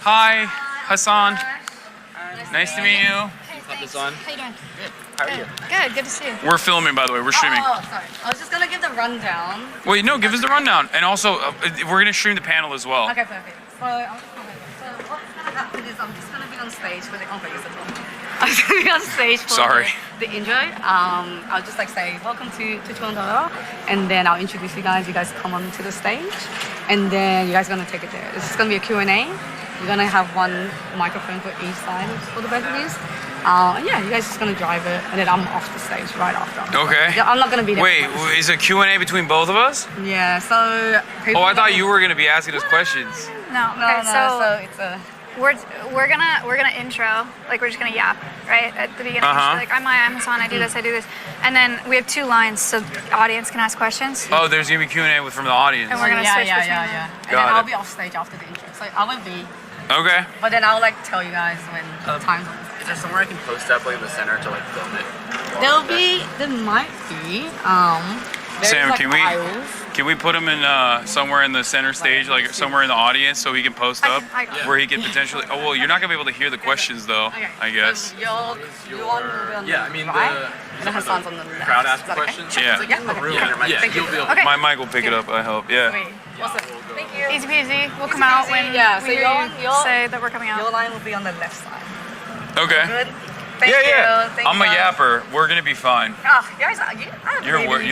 Hi, Hasan. Nice to meet you. Hey, Hasan. How you doing? Good. How are you? Good. Good to see you. We're filming, by the way. We're streaming. Oh, sorry. I was just gonna give the rundown. Wait, no, give us the rundown. And also, we're gonna stream the panel as well. Okay, perfect. So what's gonna happen is I'm just gonna be on stage for the I'm gonna be on stage for the intro. I'll just like say welcome to Twitchcon, and then I'll introduce you guys. You guys come on to the stage, and then you guys are gonna take it there. It's just gonna be a Q&A. You're gonna have one microphone for each side for the both of you. Yeah, you guys just gonna drive it, and then I'm off the stage right after. Okay. Yeah, I'm not gonna be there. Wait, is it Q&A between both of us? Yeah. So. Oh, I thought you were gonna be asking us questions. No. So it's a. We're gonna intro, like we're just gonna yap, right? At the beginning. Like I'm Maya, I'm Hasan, I do this, and then we have 2 lines so the audience can ask questions. Oh, there's gonna be Q&A from the audience. And we're gonna switch between them. And then I'll be off stage after the intro. So I won't be. Okay. But then I'll like tell you guys when the time's on. Is there somewhere I can post up like in the center to like film it? There might be. Sam, like can we put him in somewhere in the center stage, like somewhere in the audience, so he can post up, where he can potentially? Oh well, you're not gonna be able to hear the questions though. Okay. I guess. So you'll on Yeah, I mean the Hasan's on the left. crowd ask questions. Yeah. Yeah, you'll be able. Okay. My mic will pick it up. I hope. Yeah. Wait, what's up? Thank you. Easy peasy. We'll come out when so we hear you say that we're coming Your out. line will be on the left side. Okay. Good. Thank Yeah. you. Thank I'm a you. yapper. We're gonna be fine. Oh, you guys, You look worried.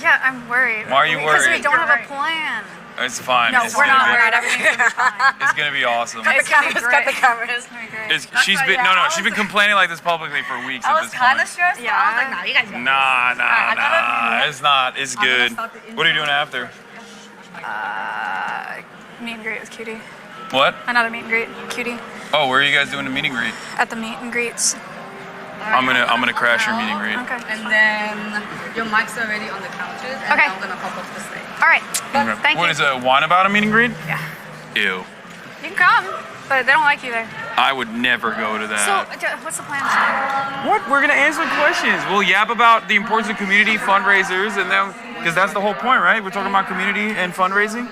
Yeah, I'm worried. Why are you Because we worried? don't have a plan. It's fine. No, It's we're not gonna be- worried. Everything's gonna be fine. It's gonna be awesome. It's gonna be Got the great. cameras. It's gonna be great. She's been she's been complaining like this publicly for weeks I at was this kind of point. stressed. Yeah. I was like, nah, you guys got Nah. It's not. It's I'm gonna good. start the intro. What are you doing after? Meet and greet with Cutie. What? Another meet and greet, Cutie. Oh, where are you guys doing the meet and greet? At the meet and greets. I'm gonna crash your meet and greet. Okay. And then your mics are already on the couches, and Okay. I'm gonna hop off the stage. All right. Okay. Thank What you. is a wine about a meet and greet? Yeah. Ew. You can come, but they don't like you there. I would never go to that. So, what's the plan? What? We're gonna answer questions. We'll yap about the importance of community fundraisers, and then because that's the whole point, right? We're talking about community and fundraising.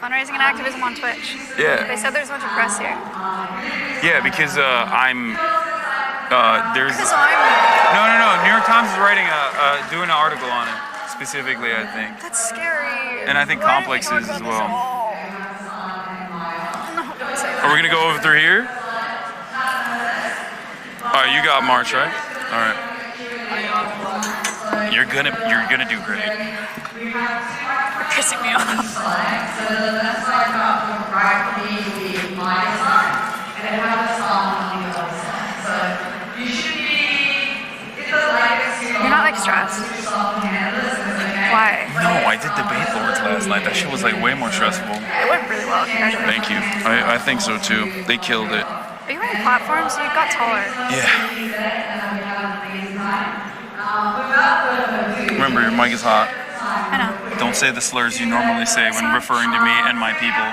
Fundraising and activism on Twitch. Yeah. They said there's a bunch of press here. Yeah, because I'm there's Because I'm. no. New York Times is writing doing an article on it specifically, I think. That's scary. And I think Why Complex didn't we is talk as about this well. at all? No, don't say that. Are we gonna go over through here? All right, you got March, right? All right. You're gonna do great. You're pissing me off. You're not like stressed. Why? No, I did debate boards last night. That shit was like way more stressful. It went really well. Congratulations. Thank you. I think so too. They killed it. Are you wearing platforms? You got taller. Yeah. Remember, your mic is hot. I know. Don't say the slurs you normally say when referring to me and my people.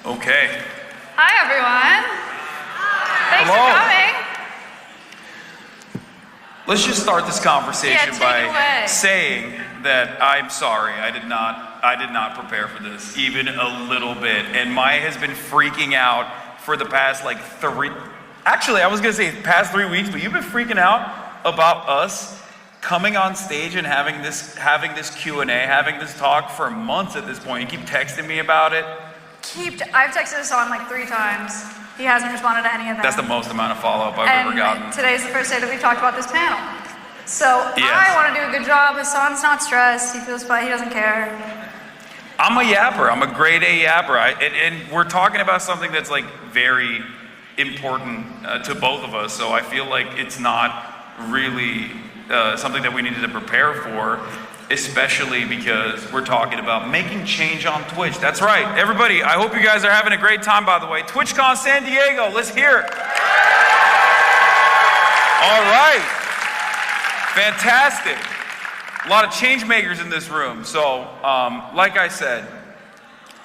Okay. Hi, everyone. Thanks Hello. for coming. Let's just start this conversation Yeah, take it by away. saying that I'm sorry. I did not prepare for this even a little bit. And Maya has been freaking out for the past like actually I was gonna say past 3 weeks, but you've been freaking out about us coming on stage and having this Q&A, having this talk for months at this point. You keep texting me about it. I've texted Hasan like 3 times. He hasn't responded to any of them. That's the most amount of follow-up I've ever gotten. And today's the first day that we've talked about this panel. So Yes. I want to do a good job. Hasan's not stressed. He feels fine. He doesn't care. I'm a yapper. I'm a grade A yapper. And we're talking about something that's like very important to both of us. So I feel like it's not really something that we needed to prepare for, especially because we're talking about making change on Twitch. That's right. Everybody, I hope you guys are having a great time, by the way. TwitchCon San Diego. Let's hear it. All right. Fantastic. A lot of change makers in this room. So, like I said,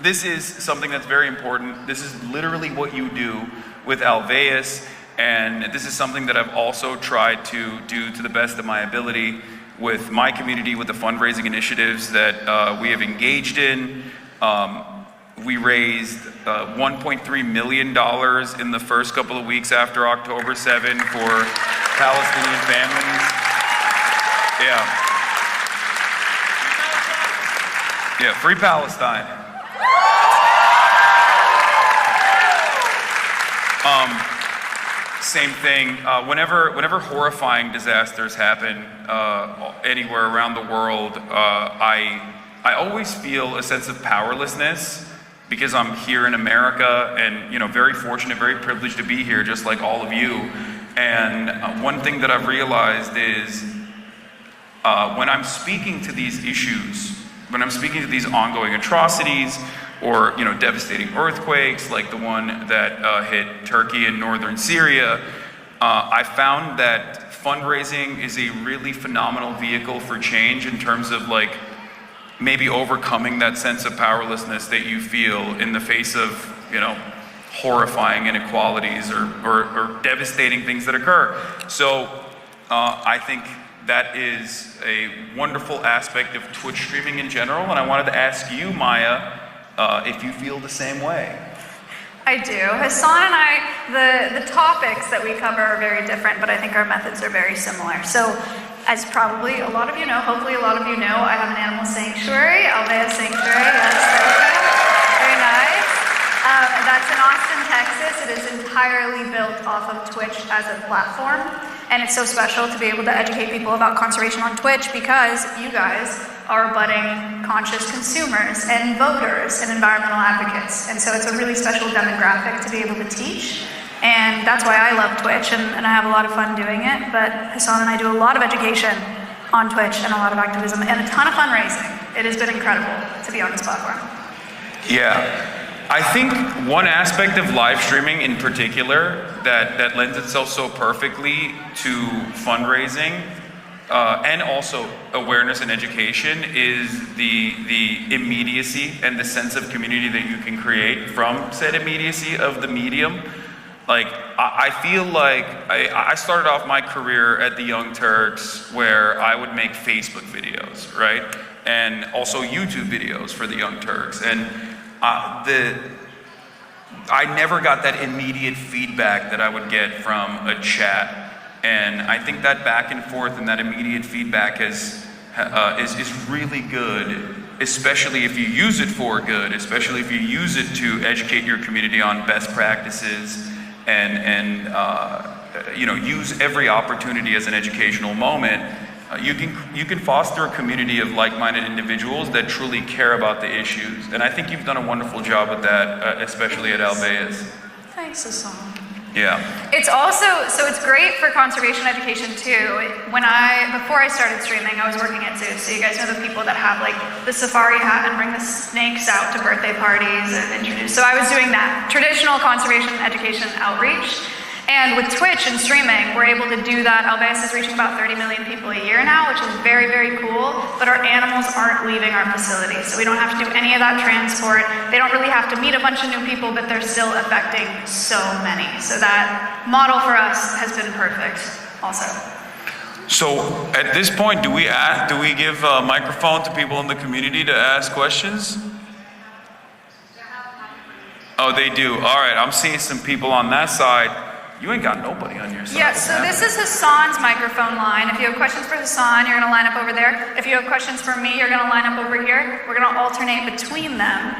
this is something that's very important. This is literally what you do with Alveus And this is something that I've also tried to do to the best of my ability with my community, with the fundraising initiatives that we have engaged in. We raised $1.3 million in the first couple of weeks after October 7 for Palestinian families. Yeah, free Palestine. Same thing. Whenever horrifying disasters happen anywhere around the world, I always feel a sense of powerlessness because I'm here in America and very fortunate, very privileged to be here, just like all of you. And one thing that I've realized is when I'm speaking to these issues, when I'm speaking to these ongoing atrocities, or devastating earthquakes like the one that hit Turkey and northern Syria, I found that fundraising is a really phenomenal vehicle for change in terms of maybe overcoming that sense of powerlessness that you feel in the face of horrifying inequalities or devastating things that occur. So I think that is a wonderful aspect of Twitch streaming in general, and I wanted to ask you, Maya, if you feel the same way. I do. Hasan and I, the topics that we cover are very different, but I think our methods are very similar. So, as probably a lot of you know, hopefully a lot of you know, I have an animal sanctuary, Albea Sanctuary. Yes, very nice. That's in Austin, Texas. It is entirely built off of Twitch as a platform. And it's so special to be able to educate people about conservation on Twitch because you guys are budding conscious consumers and voters and environmental advocates. And so it's a really special demographic to be able to teach. And that's why I love Twitch and I have a lot of fun doing it. But Hasan and I do a lot of education on Twitch and a lot of activism and a ton of fundraising. It has been incredible to be on this platform. Yeah. I think one aspect of live streaming in particular that lends itself so perfectly to fundraising and also awareness and education is the immediacy and the sense of community that you can create from said immediacy of the medium. I feel like I started off my career at the Young Turks where I would make Facebook videos, right? And also YouTube videos for the Young Turks. And I never got that immediate feedback that I would get from a chat, and I think that back and forth and that immediate feedback is really good, especially if you use it for good, especially if you use it to educate your community on best practices and use every opportunity as an educational moment. You can foster a community of like-minded individuals that truly care about the issues. And I think you've done a wonderful job with that, especially at Albea's. Thanks, Hasan. Yeah. It's also, so it's great for conservation education too. Before I started streaming, I was working at Zeus. So you guys know the people that have the safari hat and bring the snakes out to birthday parties and introduce. So I was doing that, traditional conservation education outreach. And with Twitch and streaming, we're able to do that. Albeas is reaching about 30 million people a year now, which is very, very cool. But our animals aren't leaving our facility. So we don't have to do any of that transport. They don't really have to meet a bunch of new people, but they're still affecting so many. So that model for us has been perfect also. So at this point, do we give a microphone to people in the community to ask questions? Oh, they do. All right, I'm seeing some people on that side. You ain't got nobody on your side. Yeah, so this is Hasan's microphone line. If you have questions for Hasan, you're going to line up over there. If you have questions for me, you're going to line up over here. We're going to alternate between them.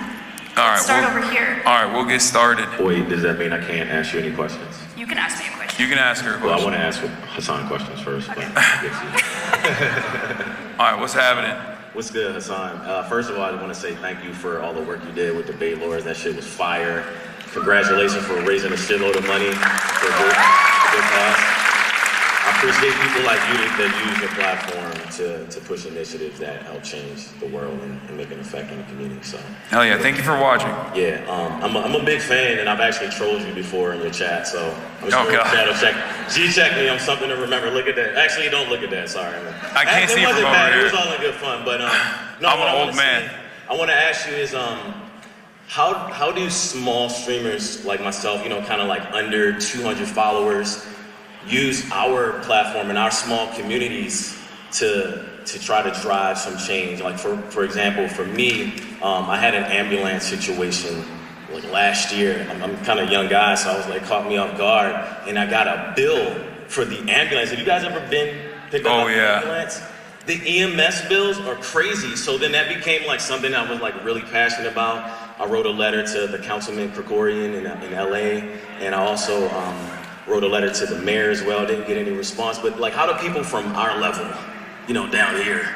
All right, start over here. All right, we'll get started. Wait, does that mean I can't ask you any questions? You can ask me a question. You can ask her a question. Well, I want to ask Hasan questions first. Okay. All right, what's happening? What's good, Hasan? First of all, I want to say thank you for all the work you did with the Bay Lords. That shit was fire. Congratulations for raising a shitload of money for a good cause. I appreciate people like you that use your platform to push initiatives that help change the world and make an effect on the community. So. Hell yeah! Thank you for watching. Yeah, I'm a big fan, and I've actually trolled you before in your chat. So I'm just going to shadow check. G-check me on something to remember. Look at that. Actually, don't look at that. Sorry. I can't see from over here. It was all in good fun, but no. I'm an old man. I want to ask you is how do small streamers like myself, you know, kind of like under 200 followers, use our platform and our small communities to try to drive some change? Like for example, for me, I had an ambulance situation like last year. I'm kind of a young guy, so I was like, caught me off guard, and I got a bill for the ambulance. Have you guys ever been picked up by an ambulance? The EMS bills are crazy. So then that became like something I was like really passionate about. I wrote a letter to the Councilman Krikorian in LA, and I also wrote a letter to the mayor as well. Didn't get any response, but like, how do people from our level, you know, down here,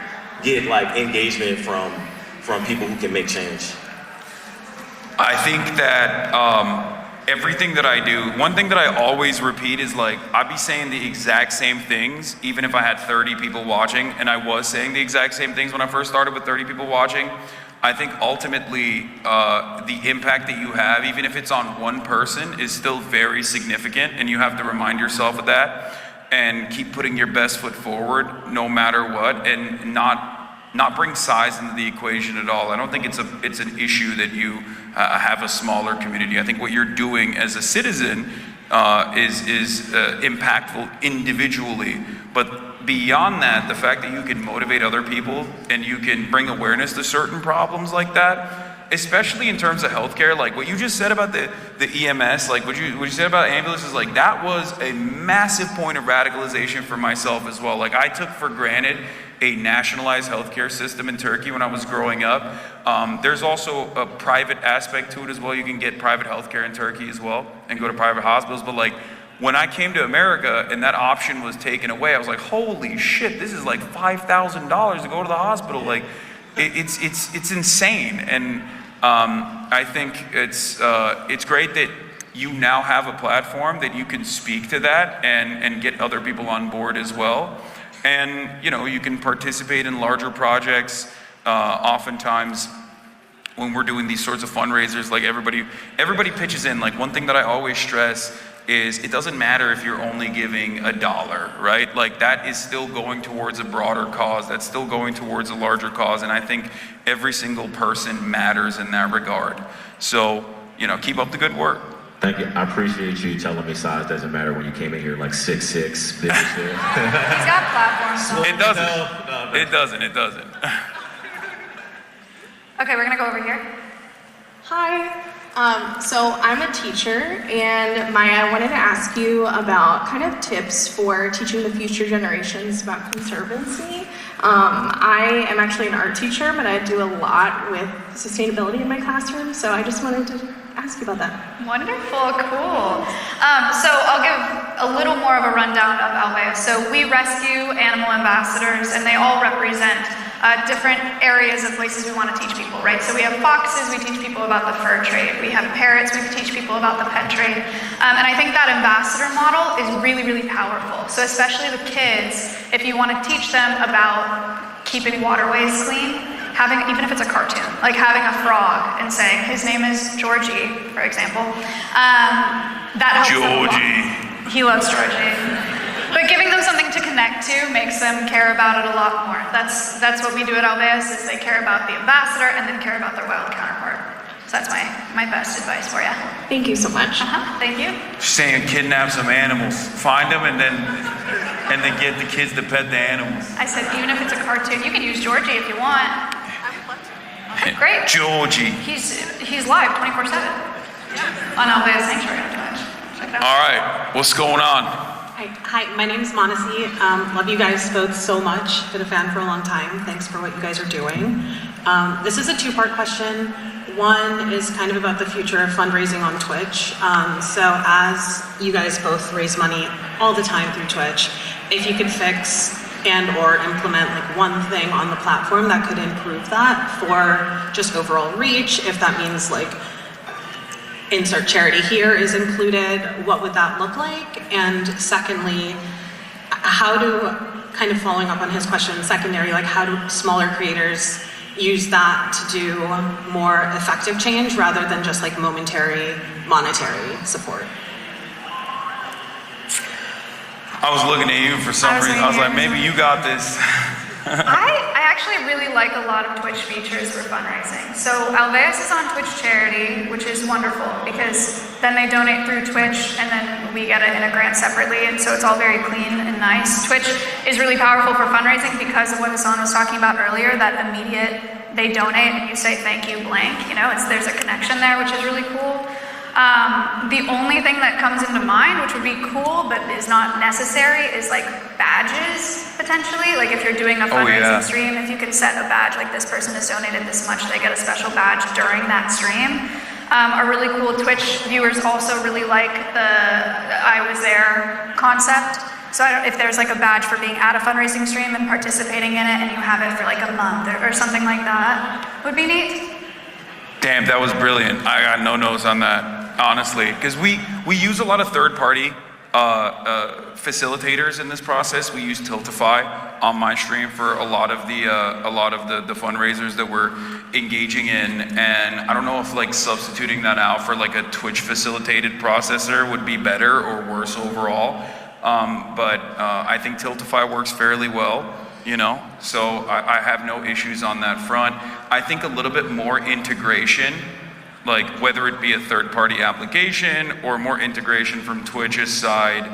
get like engagement from people who can make change? I think that everything that I do, one thing that I always repeat is like, I'd be saying the exact same things even if I had 30 people watching, and I was saying the exact same things when I first started with 30 people watching. I think ultimately the impact that you have, even if it's on one person, is still very significant, and you have to remind yourself of that and keep putting your best foot forward no matter what, and not bring size into the equation at all. I don't think it's an issue that you have a smaller community. I think what you're doing as a citizen is impactful individually, but beyond that, the fact that you can motivate other people and you can bring awareness to certain problems like that, especially in terms of healthcare, like what you just said about the EMS, like what you said about ambulances, like that was a massive point of radicalization for myself as well. Like I took for granted a nationalized healthcare system in Turkey when I was growing up. There's also a private aspect to it as well. You can get private healthcare in Turkey as well and go to private hospitals. But like when I came to America and that option was taken away, I was like, holy shit, this is like $5,000 to go to the hospital. Like it's insane. And I think it's great that you now have a platform that you can speak to that and get other people on board as well. And you know, you can participate in larger projects. Oftentimes when we're doing these sorts of fundraisers, like everybody pitches in. Like one thing that I always stress is it doesn't matter if you're only giving $1, right? Like that is still going towards a broader cause. That's still going towards a larger cause. And I think every single person matters in that regard. So, you know, keep up the good work. Thank you. I appreciate you telling me size doesn't matter when you came in here like 6'6", big as shit. He's got platforms. It doesn't. No. It doesn't. Okay, we're gonna go over here. Hi. So I'm a teacher, and Maya, I wanted to ask you about kind of tips for teaching the future generations about conservancy. I am actually an art teacher, but I do a lot with sustainability in my classroom, so I just wanted to ask you about that. Wonderful, cool. So I'll give a little more of a rundown of Almaya. So we rescue animal ambassadors, and they all represent different areas of places we want to teach people, right? So we have foxes, we teach people about the fur trade. We have parrots, we teach people about the pet trade. And I think that ambassador model is really, really powerful. So especially with kids, if you want to teach them about keeping waterways clean, having, even if it's a cartoon, like having a frog and saying, his name is Georgie, for example, that helps them a lot. He loves Georgie. But giving them something to connect to makes them care about it a lot more. That's what we do at Alveus, is they care about the ambassador and then care about their wild counterpart. So that's my best advice for you. Thank you so much. Thank you. She's saying kidnap some animals, find them, and then get the kids to pet the animals. I said even if it's a cartoon, you can use Georgie if you want. Great. Georgie. He's live 24/7 on Alveus Sanctuary on Twitch. Check it out. All right, what's going on? Hi, my name is Manasi. Love you guys both so much. Been a fan for a long time. Thanks for what you guys are doing. This is a two-part question. One is kind of about the future of fundraising on Twitch. So as you guys both raise money all the time through Twitch, if you could fix and or implement like one thing on the platform that could improve that for just overall reach, if that means like insert charity here is included, what would that look like? And secondly, how do, kind of following up on his question, secondary, like how do smaller creators use that to do more effective change rather than just like momentary monetary support? I was looking at you for some reason. I was like, maybe you got this. I actually really like a lot of Twitch features for fundraising. So Alveus is on Twitch Charity, which is wonderful because then they donate through Twitch and then we get it in a grant separately, and so it's all very clean and nice. Twitch is really powerful for fundraising because of what Hasan was talking about earlier, that immediate, they donate and you say thank you blank, you know, there's a connection there, which is really cool. The only thing that comes into mind, which would be cool but is not necessary, is like badges potentially. Like if you're doing a fundraising stream, if you can set a badge, like this person has donated this much, they get a special badge during that stream. A really cool Twitch viewers also really like the I was there concept. So if there's like a badge for being at a fundraising stream and participating in it, and you have it for like a month or something like that, would be neat. Damn, that was brilliant. I got no notes on that, honestly, because we use a lot of third-party facilitators in this process. We use Tiltify on my stream for a lot of the fundraisers that we're engaging in, and I don't know if like substituting that out for like a Twitch facilitated processor would be better or worse overall. But I think Tiltify works fairly well, you know, so I have no issues on that front. I think a little bit more integration, like whether it be a third-party application or more integration from Twitch's side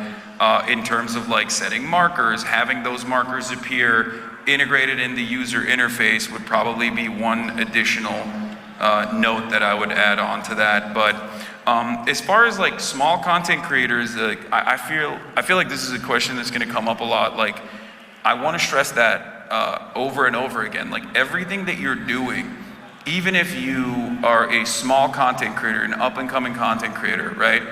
in terms of like setting markers, having those markers appear integrated in the user interface would probably be one additional note that I would add on to that. But as far as like small content creators, like I feel like this is a question that's going to come up a lot. Like I want to stress that over and over again. Like everything that you're doing, even if you are a small content creator, an up-and-coming content creator, right?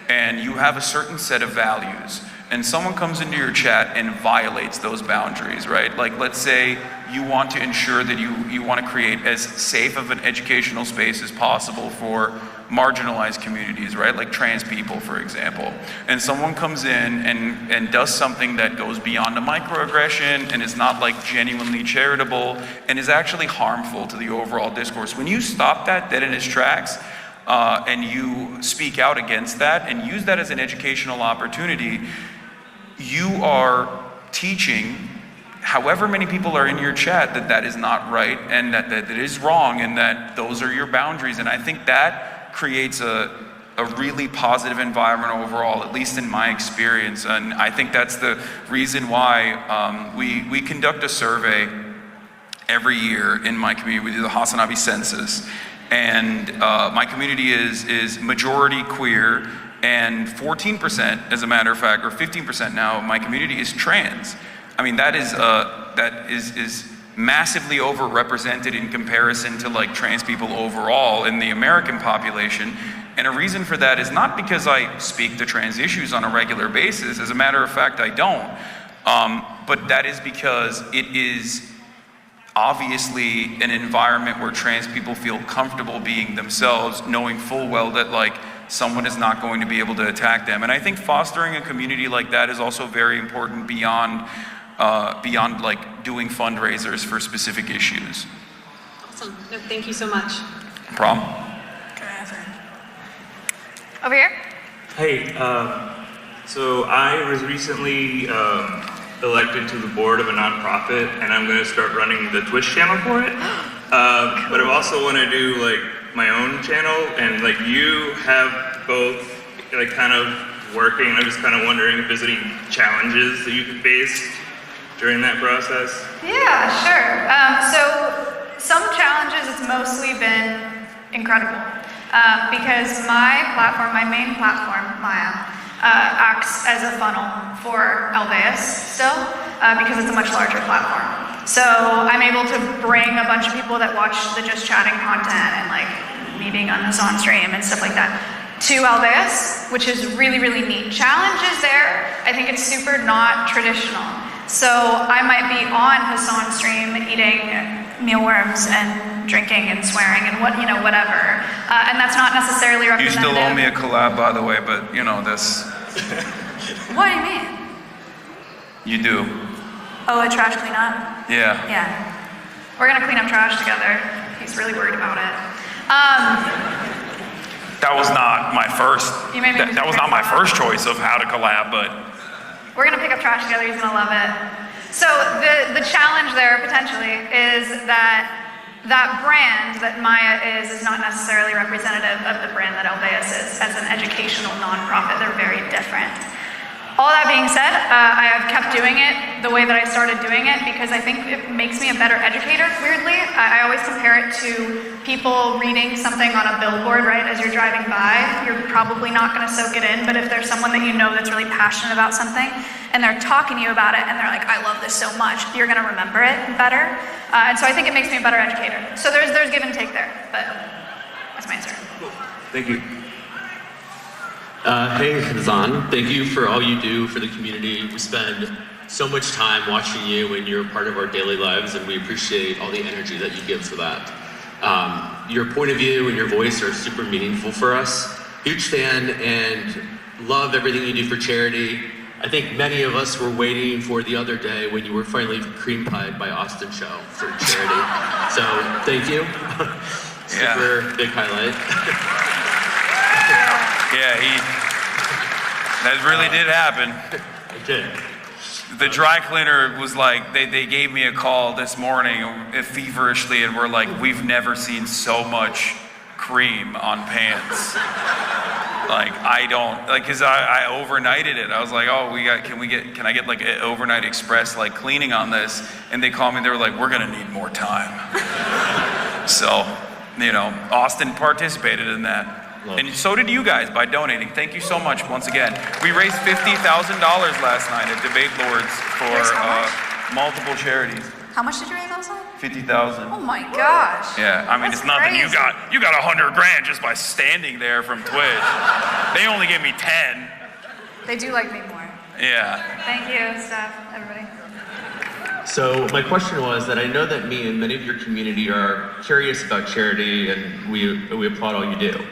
And you have a certain set of values, and someone comes into your chat and violates those boundaries, right? Like let's say you want to ensure that you want to create as safe of an educational space as possible for marginalized communities, right? Like trans people, for example. And someone comes in and does something that goes beyond a microaggression and is not like genuinely charitable and is actually harmful to the overall discourse. When you stop that dead in its tracks and you speak out against that and use that as an educational opportunity, you are teaching however many people are in your chat that that is not right and that it is wrong and that those are your boundaries. And I think that creates a really positive environment overall, at least in my experience. And I think that's the reason why we conduct a survey every year in my community. We do the Hasanabi census. And my community is majority queer, and 14%, as a matter of fact, or 15% now, my community is trans. I mean, that is massively overrepresented in comparison to like trans people overall in the American population. And a reason for that is not because I speak to trans issues on a regular basis. As a matter of fact, I don't. But that is because it is obviously an environment where trans people feel comfortable being themselves, knowing full well that like someone is not going to be able to attack them. And I think fostering a community like that is also very important beyond like doing fundraisers for specific issues. Awesome. No, thank you so much. No problem. Over here. Hey, so I was recently elected to the board of a nonprofit, and I'm going to start running the Twitch channel for it. But I also want to do like my own channel, and like you have both like kind of working. I'm just kind of wondering if there's any challenges that you faced during that process. Yeah, sure. So some challenges, it's mostly been incredible. Because my platform, my main platform, Maya, acts as a funnel for Alveus still, because it's a much larger platform. So I'm able to bring a bunch of people that watch the just chatting content and like me being on Hasan stream and stuff like that to Alveus, which is really, really neat. Challenges there, I think it's super not traditional. So I might be on Hasan stream eating mealworms and drinking and swearing and whatever. And that's not necessarily representative. You still owe me a collab, by the way, but you know this. What do you mean? You do. Oh, a trash cleanup? Yeah. Yeah. We're gonna clean up trash together. He's really worried about it. That was not my first. That was not my first choice of how to collab, but we're gonna pick up trash together. He's gonna love it. So the challenge there potentially is that brand that Maya is not necessarily representative of the brand that Alveus is as an educational nonprofit. They're very different. All that being said, I have kept doing it the way that I started doing it because I think it makes me a better educator, weirdly. I always compare it to people reading something on a billboard, right? As you're driving by, you're probably not gonna soak it in, but if there's someone that you know that's really passionate about something and they're talking to you about it and they're like, I love this so much, you're gonna remember it better. And so I think it makes me a better educator. So there's give and take there, but that's my answer. Thank you. Hey, Hasan, thank you for all you do for the community. We spend so much time watching you and you're part of our daily lives and we appreciate all the energy that you give for that. Your point of view and your voice are super meaningful for us. Huge fan and love everything you do for charity. I think many of us were waiting for the other day when you were finally cream pied by Austin Show for charity. So thank you. Super big highlight. That really did happen. It did. The dry cleaner was like, they gave me a call this morning feverishly and we're like, we've never seen so much cream on pants. Like, cause I overnighted it. I was like, oh, can I get like an overnight express like cleaning on this? And they called me, they were like, we're gonna need more time. So, Austin participated in that. And so did you guys by donating. Thank you so much once again. We raised $50,000 last night at Debate Lords for multiple charities. How much did you raise last night? 50,000. Oh my gosh. Yeah, I mean, That's it's nothing. crazy. You got $100,000 just by standing there from Twitch. They only gave me 10. They do like me more. Yeah. Thank you, staff, everybody. So my question was that I know that me and many of your community are curious about charity and we applaud all you do.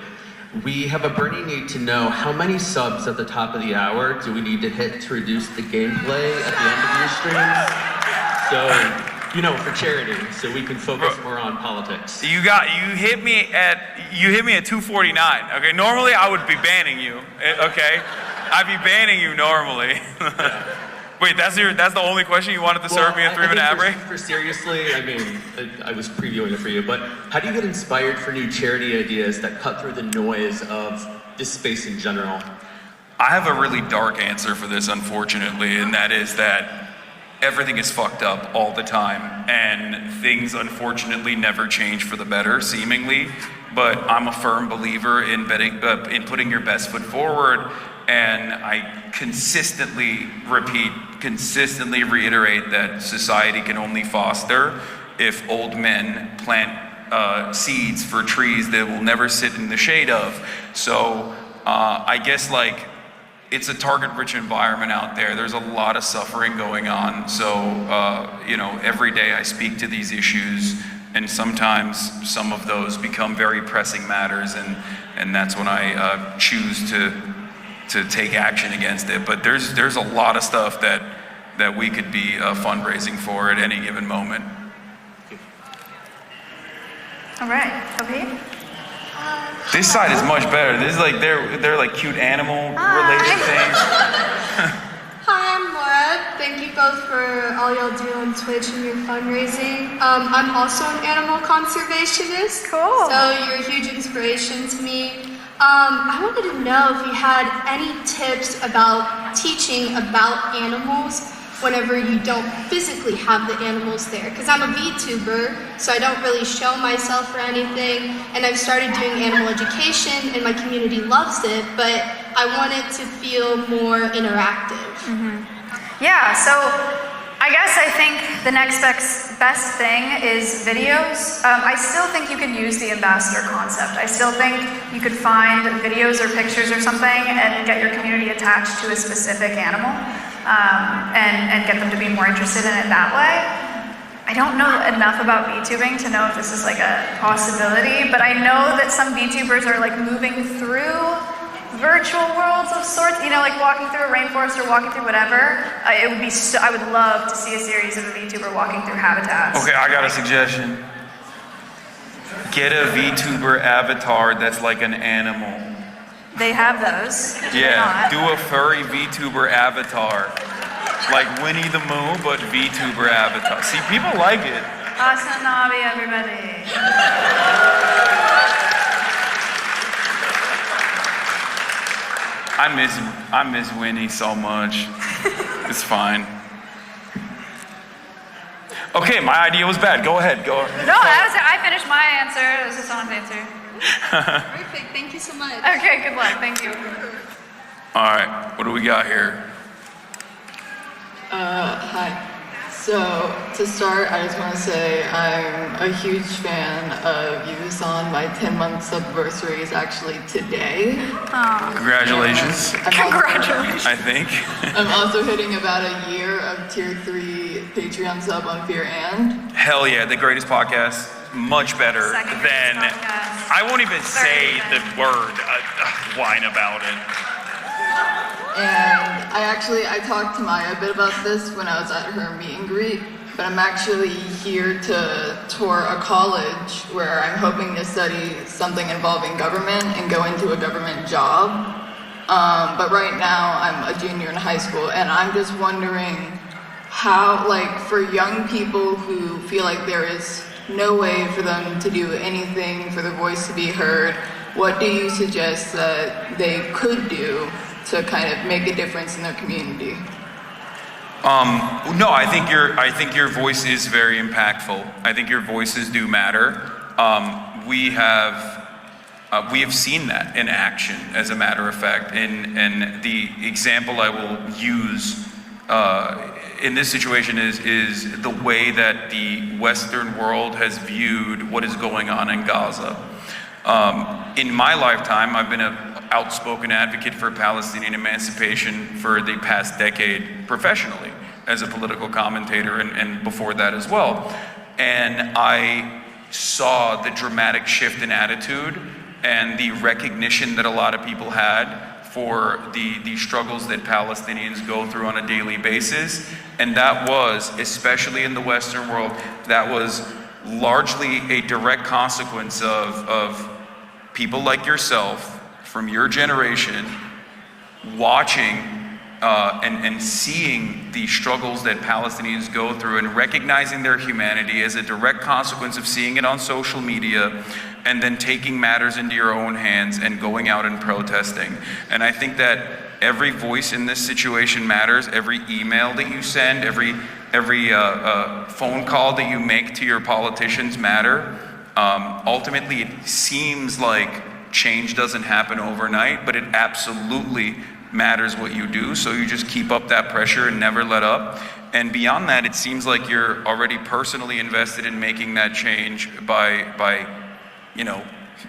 We have a burning need to know how many subs at the top of the hour do we need to hit to reduce the gameplay at the end of your streams? So, for charity, so we can focus more on politics. You hit me at 249. Okay, normally I would be banning you. Okay, I'd be banning you normally. Wait, that's the only question you wanted to serve me a 3-minute ad break? For seriously, I mean, I was previewing it for you, but how do you get inspired for new charity ideas that cut through the noise of this space in general? I have a really dark answer for this, unfortunately, and that is that everything is fucked up all the time, and things unfortunately never change for the better, seemingly. But I'm a firm believer in putting your best foot forward. And I consistently reiterate that society can only foster if old men plant seeds for trees that will never sit in the shade of. So I guess it's a target-rich environment out there. There's a lot of suffering going on. So every day I speak to these issues, and sometimes some of those become very pressing matters, and that's when I choose to take action against it. But there's a lot of stuff that we could be fundraising for at any given moment. All right, okay. This side is much better. This is they're like cute animal related things. Hi, I'm Laura. Thank you both for all y'all do on Twitch and your fundraising. I'm also an animal conservationist. Cool. So you're a huge inspiration to me. I wanted to know if you had any tips about teaching about animals whenever you don't physically have the animals there. Because I'm a VTuber, so I don't really show myself or anything. And I've started doing animal education, and my community loves it, but I want it to feel more interactive. Mm-hmm. Yeah, so I think the next best thing is videos. I still think you can use the ambassador concept. I still think you could find videos or pictures or something and get your community attached to a specific animal and get them to be more interested in it that way. I don't know enough about VTubing to know if this is like a possibility, but I know that some VTubers are like moving through virtual worlds of sorts, like walking through a rainforest or walking through whatever. I would love to see a series of a VTuber walking through habitats. Okay, I got a suggestion. Get a VTuber avatar that's like an animal. They have those. Yeah, do a furry VTuber avatar. Like Winnie the Moo, but VTuber avatar. See, people like it. Hasan and Maya, everybody. I miss Winnie so much. It's fine. Okay, my idea was bad. Go ahead. Go. No, I finished my answer. It was Hasan's answer. Perfect. Thank you so much. Okay, good luck. Thank you. All right, what do we got here? Hi. So, to start, I just want to say I'm a huge fan of you, Hasan. My 10-month subversary is actually today. Congratulations. Congratulations. I think. I'm also hitting about a year of tier 3 Patreon sub on Fear and. Hell yeah, the greatest podcast. Much better Second than. greatest podcast. I won't even say the word whine about it. And I talked to Maya a bit about this when I was at her meet and greet, but I'm actually here to tour a college where I'm hoping to study something involving government and go into a government job. But right now I'm a junior in high school, and I'm just wondering how, like, for young people who feel like there is no way for them to do anything for their voice to be heard, what do you suggest that they could do to kind of make a difference in their community? No, I think your voice is very impactful. I think your voices do matter. We have seen that in action, as a matter of fact. And the example I will use in this situation is the way that the Western world has viewed what is going on in Gaza. In my lifetime, I've been an outspoken advocate for Palestinian emancipation for the past decade professionally as a political commentator and before that as well. And I saw the dramatic shift in attitude and the recognition that a lot of people had for the struggles that Palestinians go through on a daily basis. And that was, especially in the Western world, that was largely a direct consequence of people like yourself from your generation watching and seeing the struggles that Palestinians go through and recognizing their humanity as a direct consequence of seeing it on social media and then taking matters into your own hands and going out and protesting. And I think that every voice in this situation matters. Every email that you send, every phone call that you make to your politicians matter. Ultimately, it seems like change doesn't happen overnight, but it absolutely matters what you do. So you just keep up that pressure and never let up. And beyond that, it seems like you're already personally invested in making that change by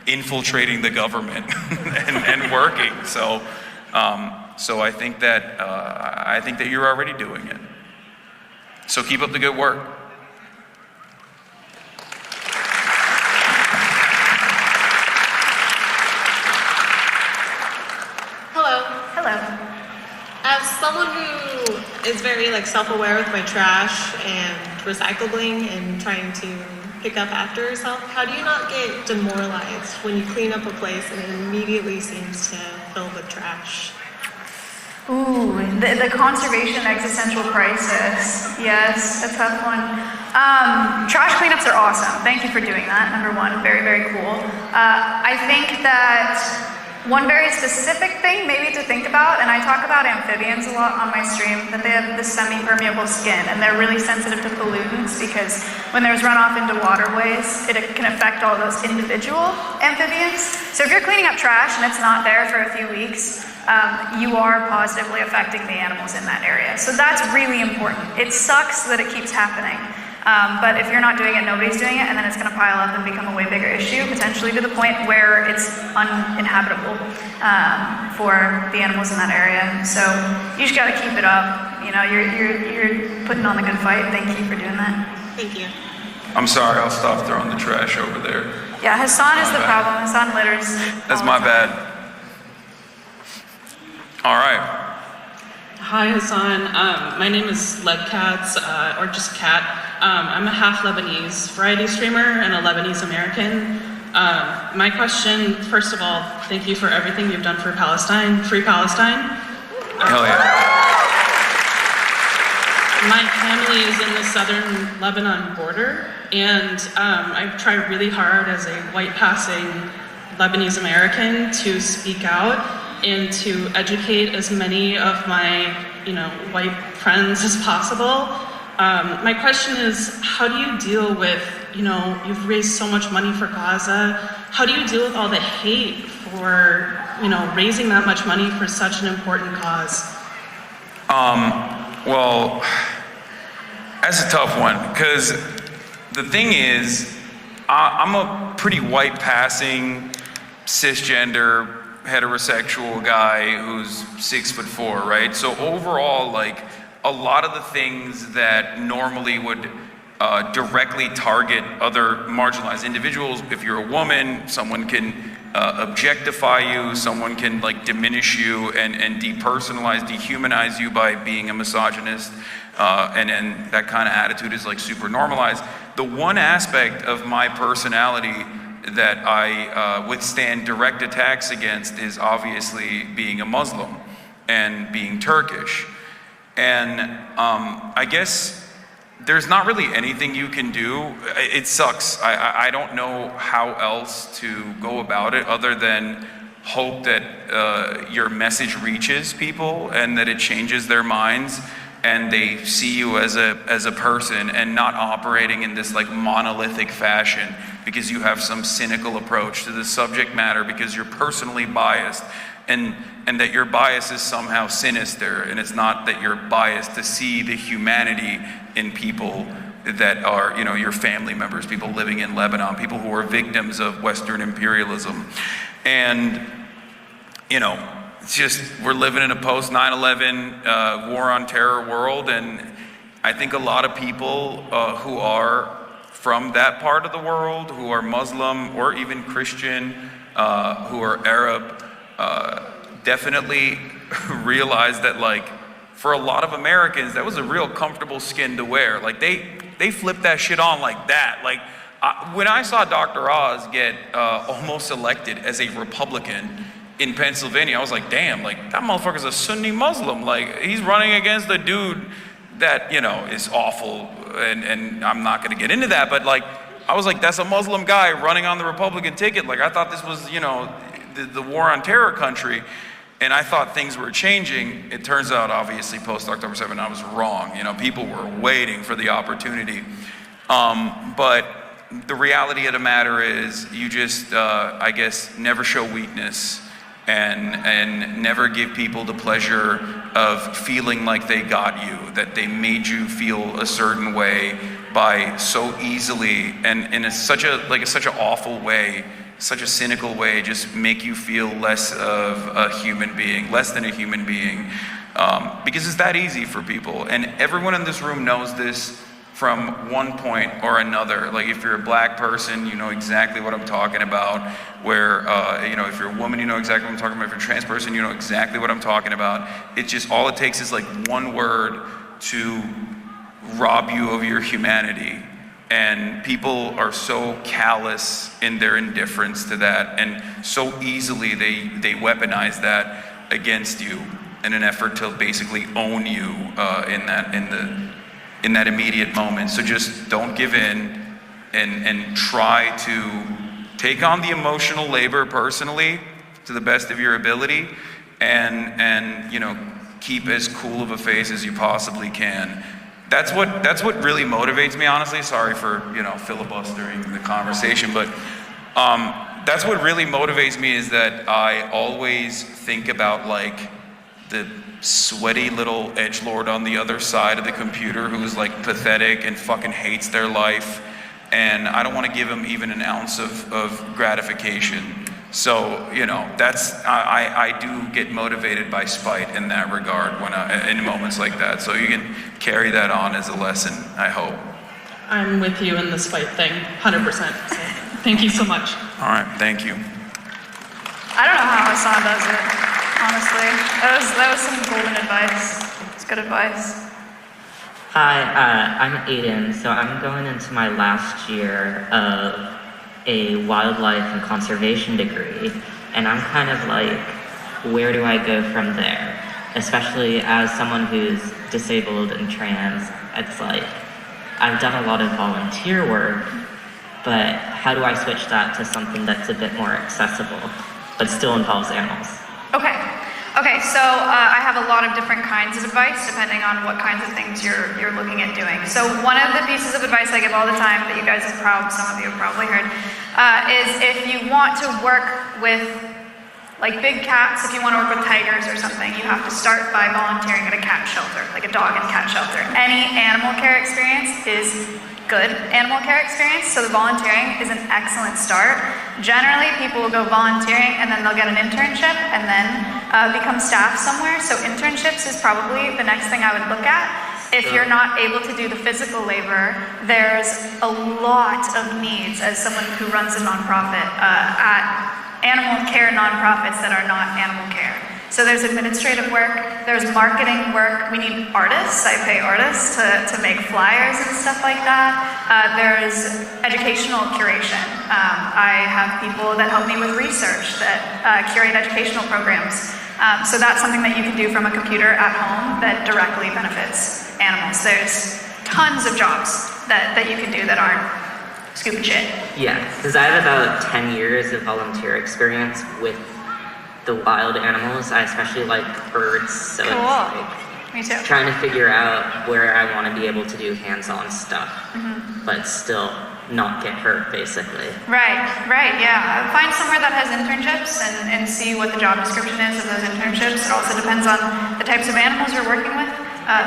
infiltrating the government and working. So I think that you're already doing it. So keep up the good work. As someone who is very self-aware with my trash and recycling and trying to pick up after yourself, how do you not get demoralized when you clean up a place and it immediately seems to fill with trash? Ooh, the conservation existential crisis. Yes, a tough one. Trash cleanups are awesome. Thank you for doing that. Number one, very, very cool. I think that one very specific thing maybe to think about, and I talk about amphibians a lot on my stream, that they have this semi-permeable skin and they're really sensitive to pollutants because when there's runoff into waterways, it can affect all those individual amphibians. So if you're cleaning up trash and it's not there for a few weeks, you are positively affecting the animals in that area. So that's really important. It sucks that it keeps happening. But if you're not doing it, nobody's doing it, and then it's going to pile up and become a way bigger issue, potentially to the point where it's uninhabitable for the animals in that area. So you just got to keep it up. You know, you're putting on the good fight. Thank you for doing that. Thank you. I'm sorry, I'll stop throwing the trash over there. Yeah, Hasan is the problem. Hasan litters. That's my bad. All right. Hi, Hasan. My name is Lebcats, or just Cat. I'm a half Lebanese variety streamer and a Lebanese American. My question, first of all, thank you for everything you've done for Palestine, Free Palestine. Hell yeah. my family is in the southern Lebanon border, and I try really hard as a white passing Lebanese American to speak out and to educate as many of my, white friends as possible. My question is, how do you deal with, you've raised so much money for Gaza. How do you deal with all the hate for, raising that much money for such an important cause? Well, that's a tough one, because the thing is, I'm a pretty white passing, cisgender, heterosexual guy who's 6'4", right? So overall, like, a lot of the things that normally would directly target other marginalized individuals, if you're a woman, someone can objectify you, someone can like diminish you and depersonalize, dehumanize you by being a misogynist, and that kind of attitude is like super normalized. The one aspect of my personality that I withstand direct attacks against is obviously being a Muslim and being Turkish. And I guess there's not really anything you can do. It sucks. I don't know how else to go about it other than hope that your message reaches people and that it changes their minds and they see you as a person and not operating in this like monolithic fashion because you have some cynical approach to the subject matter because you're personally biased, and that your bias is somehow sinister, and it's not that you're biased to see the humanity in people that are, your family members, people living in Lebanon, people who are victims of Western imperialism. And, it's just, we're living in a post 9/11 war on terror world, and I think a lot of people who are from that part of the world, who are Muslim or even Christian, who are Arab, definitely realize that, like, for a lot of Americans, that was a real comfortable skin to wear. Like, they flipped that shit on like that. Like, when I saw Dr. Oz get almost elected as a Republican in Pennsylvania, I was like, damn, like, that motherfucker's a Sunni Muslim. Like, he's running against a dude that, is awful, and I'm not gonna get into that, but, like, I was like, that's a Muslim guy running on the Republican ticket. Like, I thought this was, the war on terror country, and I thought things were changing. It turns out, obviously, post-October 7, I was wrong. People were waiting for the opportunity. But the reality of the matter is, you just, I guess, never show weakness and never give people the pleasure of feeling like they got you, that they made you feel a certain way by so easily and in such an awful way, such a cynical way, just make you feel less of a human being, less than a human being, because it's that easy for people. And everyone in this room knows this from one point or another. Like, if you're a black person, you know exactly what I'm talking about. Where, if you're a woman, you know exactly what I'm talking about. If you're a trans person, you know exactly what I'm talking about. It's just, all it takes is like one word to rob you of your humanity. And people are so callous in their indifference to that, and so easily they weaponize that against you in an effort to basically own you in that immediate moment. So just don't give in and try to take on the emotional labor personally to the best of your ability, and keep as cool of a face as you possibly can. That's what really motivates me, honestly. Sorry for filibustering the conversation, but that's what really motivates me, is that I always think about like the sweaty little edgelord on the other side of the computer who's like pathetic and fucking hates their life, and I don't want to give him even an ounce of gratification. So I do get motivated by spite in that regard in moments like that. So you can carry that on as a lesson, I hope. I'm with you in the spite thing, 100%. So thank you so much. All right, thank you. I don't know how Hasan does it, honestly. That was some golden advice. It's good advice. Hi, I'm Aiden. So I'm going into my last year of a wildlife and conservation degree, and I'm kind of like, where do I go from there? especially as someone who's disabled and trans. It's like, I've done a lot of volunteer work, but how do I switch that to something that's a bit more accessible, but still involves animals? Okay, so I have a lot of different kinds of advice depending on what kinds of things you're looking at doing. So one of the pieces of advice I give all the time that you guys have some of you have probably heard, is if you want to work with like big cats, if you want to work with tigers or something, you have to start by volunteering at a cat shelter, like a dog and cat shelter. Any animal care experience is good animal care experience, so the volunteering is an excellent start. Generally, people will go volunteering and then they'll get an internship and then become staff somewhere. So internships is probably the next thing I would look at. If you're not able to do the physical labor, there's a lot of needs as someone who runs a nonprofit at animal care nonprofits that are not animal care. So there's administrative work, there's marketing work, we need artists, I pay artists to make flyers and stuff like that. There's educational curation. I have people that help me with research that curate educational programs. So that's something that you can do from a computer at home that directly benefits animals. There's tons of jobs that you can do that aren't scooping shit. Yeah, because I have about 10 years of volunteer experience with the wild animals. I especially like birds, so cool. It's like me too. Trying to figure out where I want to be able to do hands-on stuff, but still not get hurt, basically. Right, yeah. Find somewhere that has internships and see what the job description is of those internships. It also depends on the types of animals you're working with.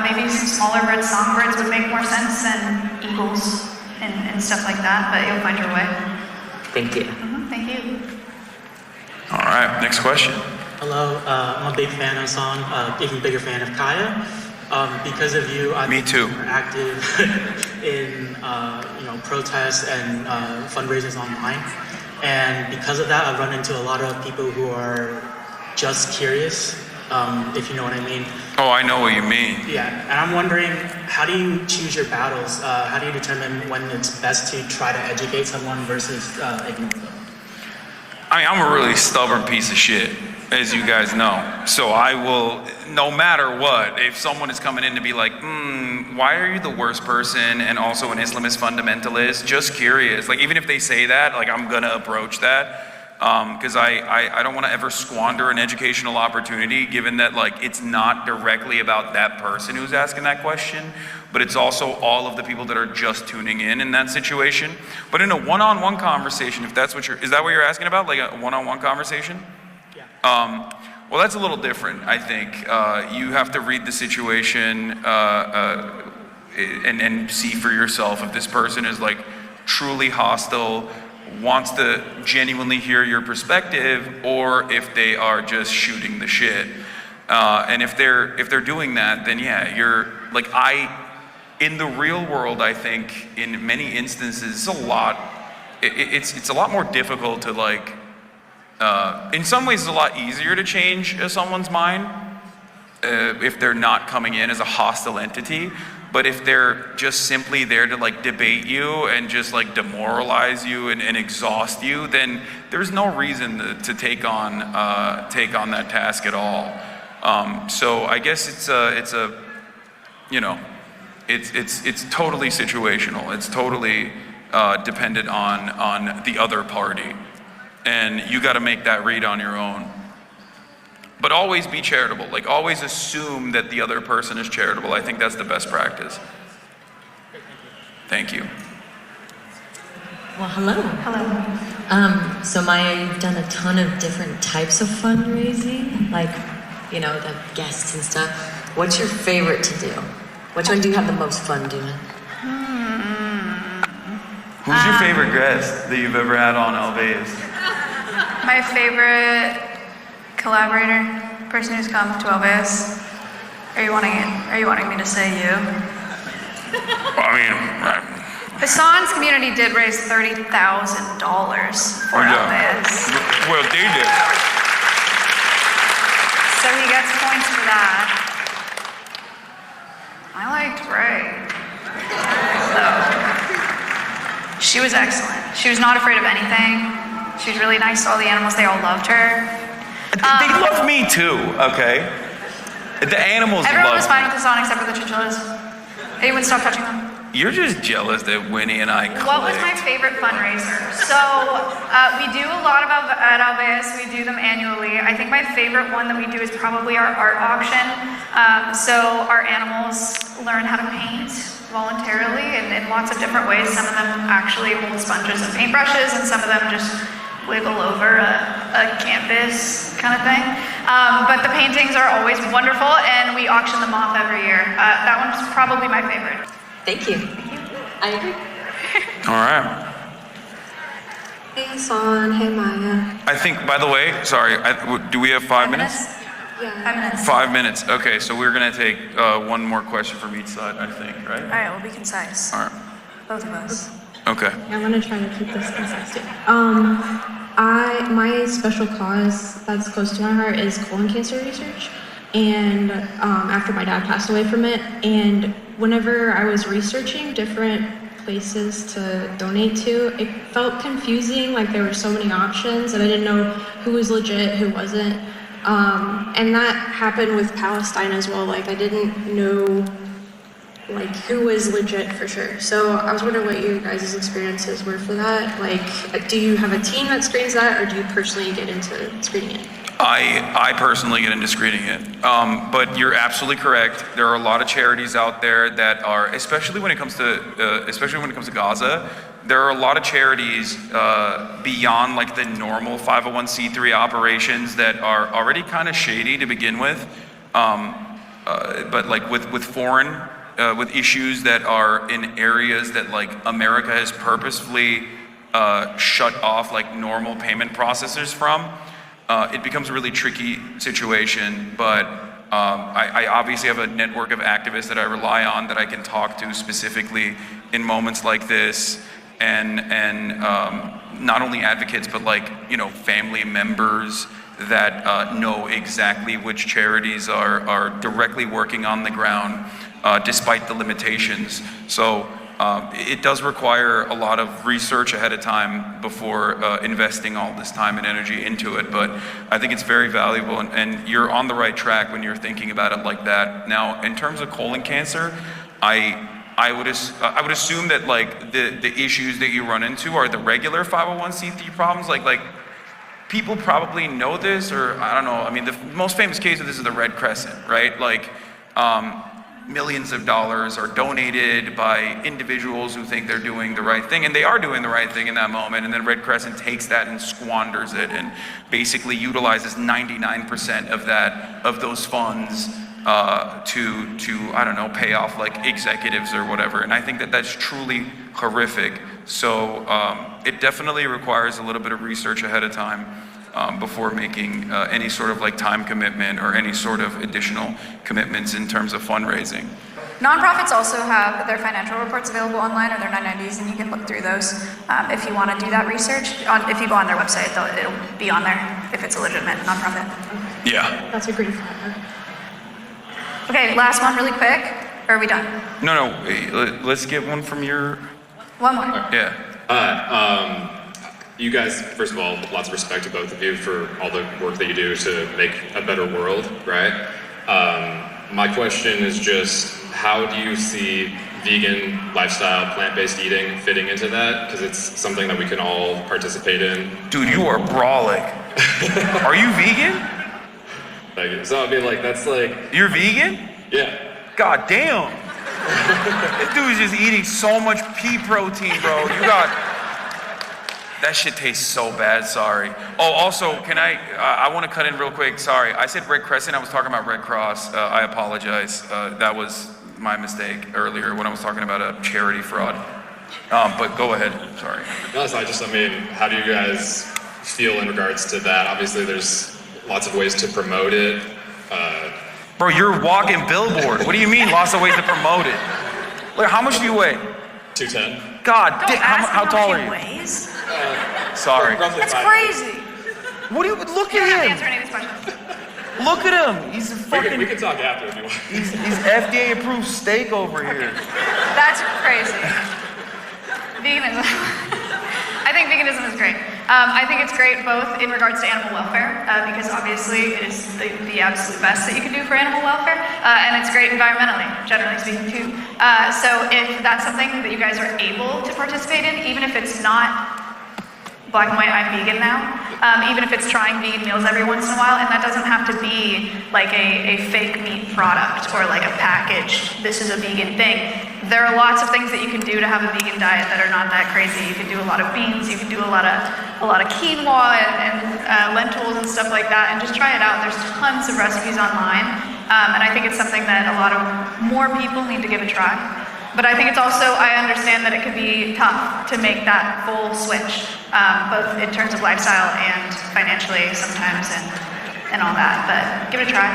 Maybe some smaller birds, songbirds would make more sense than eagles and stuff like that, but you'll find your way. Thank you. Thank you. All right, next question. Hello, I'm a big fan of Hasan, even bigger fan of Kaya. Because of you, I've Me too. been more active in protests and fundraisers online. And because of that, I've run into a lot of people who are just curious, if you know what I mean. Oh, I know what you mean. Yeah, and I'm wondering, how do you choose your battles? How do you determine when it's best to try to educate someone versus ignore them? I mean, I'm a really stubborn piece of shit, as you guys know. So I will, no matter what, if someone is coming in to be like, why are you the worst person and also an Islamist fundamentalist? Just curious. Like, even if they say that, like, I'm gonna approach that. Because I don't want to ever squander an educational opportunity, given that like it's not directly about that person who's asking that question, but it's also all of the people that are just tuning in that situation. But in a one-on-one conversation, if that's what is that what you're asking about, like a one-on-one conversation? Yeah. Well, that's a little different, I think. You have to read the situation and see for yourself if this person is like truly hostile, wants to genuinely hear your perspective, or if they are just shooting the shit. And if they're doing that, then yeah, you're like, in the real world, I think in many instances, it's a lot more difficult to like, in some ways it's a lot easier to change someone's mind if they're not coming in as a hostile entity. But if they're just simply there to like debate you and just like demoralize you and exhaust you, then there's no reason to take on that task at all. So I guess it's totally situational. It's totally dependent on the other party, and you got to make that read on your own. But always be charitable. Like, always assume that the other person is charitable. I think that's the best practice. Thank you. Well, hello. Hello. So Maya, you've done a ton of different types of fundraising, like, the guests and stuff. What's your favorite to do? Which one do you have the most fun doing? Who's your favorite guest that you've ever had on Alves? My favorite collaborator, person who's come to Alves. Are you wanting me to say you? I mean, Hasan's community did raise $30,000 for Alves. Well, they did. So he gets points for that. I liked Ray. So she was excellent. She was not afraid of anything. She was really nice to all the animals. They all loved her. They love me too, okay? The animals Everyone love was fine with Hasan except for the chinchillas. Anyone stop touching them? You're just jealous that Winnie and I clicked. What was my favorite fundraiser? So we do a lot at Alveus. We do them annually. I think my favorite one that we do is probably our art auction. So our animals learn how to paint voluntarily in lots of different ways. Some of them actually hold sponges and paintbrushes, and some of them just wiggle over a canvas kind of thing. But the paintings are always wonderful, and we auction them off every year. That one's probably my favorite. Thank you. I agree. All right. Hey Hasan, hey Maya. I think, by the way, sorry, do we have 5 minutes? Yeah. 5 minutes. 5 minutes. Okay, so we're going to take one more question from each side, I think, right? All right, we'll be concise. All right. Both of us. Okay. I'm gonna try to keep this concise too. My special cause that's close to my heart is colon cancer research. And after my dad passed away from it, and whenever I was researching different places to donate to, it felt confusing, like there were so many options and I didn't know who was legit, who wasn't. And that happened with Palestine as well. Like I didn't know like who was legit for sure. So I was wondering what your guys' experiences were for that. Like, do you have a team that screens that, or do you personally get into screening it? I personally get into screening it, but you're absolutely correct. There are a lot of charities out there that are, especially when it comes to Gaza. There are a lot of charities beyond like the normal 501c3 operations that are already kind of shady to begin with, but like with foreign. With issues that are in areas that like America has purposefully shut off like normal payment processors from, it becomes a really tricky situation. But I obviously have a network of activists that I rely on that I can talk to specifically in moments like this, and not only advocates but like family members that know exactly which charities are directly working on the ground. Despite the limitations. So it does require a lot of research ahead of time before investing all this time and energy into it. But I think it's very valuable, and you're on the right track when you're thinking about it like that. Now, in terms of colon cancer, I would assume that like the issues that you run into are the regular 501c3 problems, like people probably know this, or I don't know. I mean, the most famous case of this is the Red Crescent, right? Like. Millions of dollars are donated by individuals who think they're doing the right thing, and they are doing the right thing in that moment, and then Red Crescent takes that and squanders it and basically utilizes 99% of those funds to I don't know, pay off like executives or whatever. And I think that that's truly horrific. So it definitely requires a little bit of research ahead of time. Before making any sort of like time commitment or any sort of additional commitments in terms of fundraising. Nonprofits also have their financial reports available online, or their 990s, and you can look through those if you want to do that research. If you go on their website, it'll be on there if it's a legitimate nonprofit. Yeah. That's a great point. Okay, last one really quick. Or are we done? No, let's get one from your... One more. Yeah. You guys, first of all, lots of respect to both of you for all the work that you do to make a better world, right? My question is just, how do you see vegan lifestyle, plant-based eating fitting into that? Because it's something that we can all participate in. Dude, you are brawling. Are you vegan? Like, so I mean, like, that's like... You're vegan? Yeah. God damn. This dude is just eating so much pea protein, bro. You got... That shit tastes so bad, sorry. Oh, also, I want to cut in real quick, sorry. I said Red Crescent, I was talking about Red Cross. I apologize. That was my mistake earlier when I was talking about a charity fraud. But go ahead, sorry. No, so I mean, how do you guys feel in regards to that? Obviously, there's lots of ways to promote it. Bro, you're a walking billboard. What do you mean, lots of ways to promote it? Look, how much do you weigh? 210. God damn, how tall are you? Weighs. Sorry. That's crazy. What do you, look You don't have at to him. answer any of these questions. Look at him. He's a fucking... We can talk after if you want. He's FDA approved steak over here. That's crazy. Veganism. I think veganism is great. I think it's great both in regards to animal welfare, because obviously it is the absolute best that you can do for animal welfare, and it's great environmentally, generally speaking too. So if that's something that you guys are able to participate in, even if it's not black and white, I'm vegan now, even if it's trying vegan meals every once in a while, and that doesn't have to be like a fake meat product or like a packaged, this is a vegan thing. There are lots of things that you can do to have a vegan diet that are not that crazy. You can do a lot of beans, you can do a lot of quinoa and lentils and stuff like that, and just try it out. There's tons of recipes online, and I think it's something that a lot of more people need to give a try. But I think it's also, I understand that it could be tough to make that full switch, both in terms of lifestyle and financially sometimes and all that, but give it a try.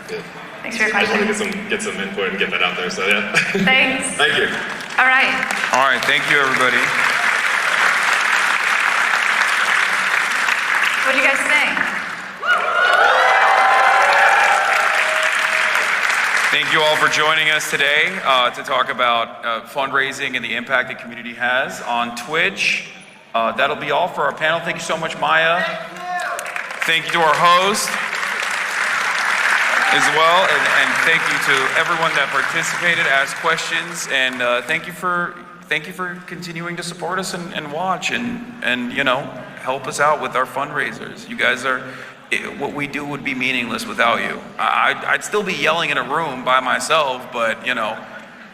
Good. Thanks for your I question. just want to get some input and get that out there, so yeah. Thanks. Thank you. All right. All right, thank you, everybody. What do you guys think? Thank you all for joining us today to talk about fundraising and the impact the community has on Twitch. That'll be all for our panel. Thank you so much, Maya. Thank you to our host as well, and thank you to everyone that participated, asked questions, and thank you for continuing to support us and watch and you know, help us out with our fundraisers. You guys are. What we do would be meaningless without you. I'd still be yelling in a room by myself, but you know,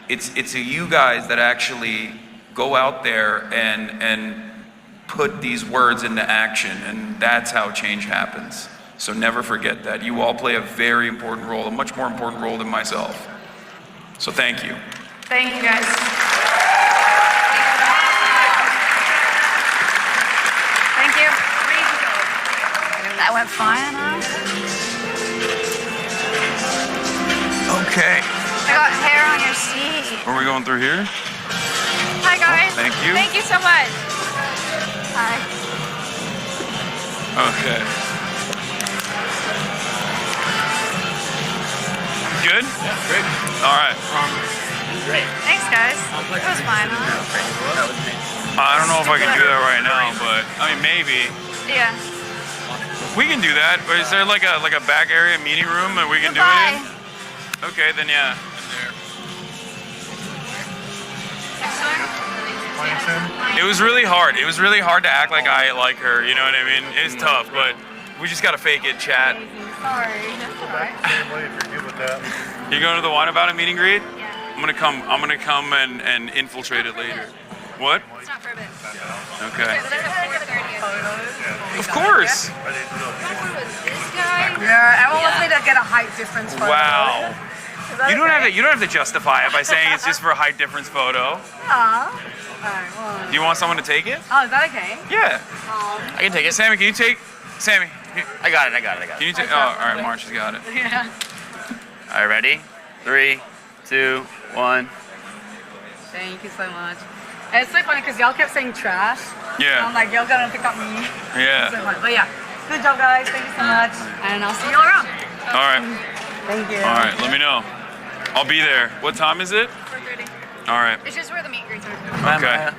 it's you guys that actually go out there and put these words into action, and that's how change happens. So never forget that. You all play a very important role, a much more important role than myself. So thank you. Thank you, guys. Thank you. That went fine, huh? Okay. I got hair on your seat. Are we going through here? Hi, guys. Thank you. Thank you so much. Hi. Okay. Good? Yeah, great. All right. Great. Thanks, guys. It was fine, huh? I don't know if I can do that right now, but I mean, maybe. Yeah. We can do that. But is there like a back area meeting room that we can do it in? Okay, then yeah. It was really hard. It was really hard to act like I like her. You know what I mean? It's tough, but we just gotta fake it, chat. Sorry. That's all right. You going to the Wine About It meet and greet? Yeah. I'm gonna come and infiltrate it later. What? It's not for a bit. Okay. Of course. Yeah, everyone wants me to get a height difference photo. Wow. Is that You don't okay? have to justify it by saying it's just for a height difference photo. Aw. Alright, well. Do you want someone to take it? Oh, is that okay? Yeah. I can take it. Sammy, can you take? Sammy. I got it. Can you take? Oh, all right. Marsha's got it. Yeah. All right, ready? 3, 2, 1. Thank you so much. And it's so funny because y'all kept saying trash. Yeah. And I'm like, y'all gonna pick up me. Yeah. So funny. But yeah, good job, guys. Thank you so much. And I'll see you all around. All right. Thank you. All right. Let me know. I'll be there. What time is it? 4:30. All right. It's just where the meet and greets are. Okay.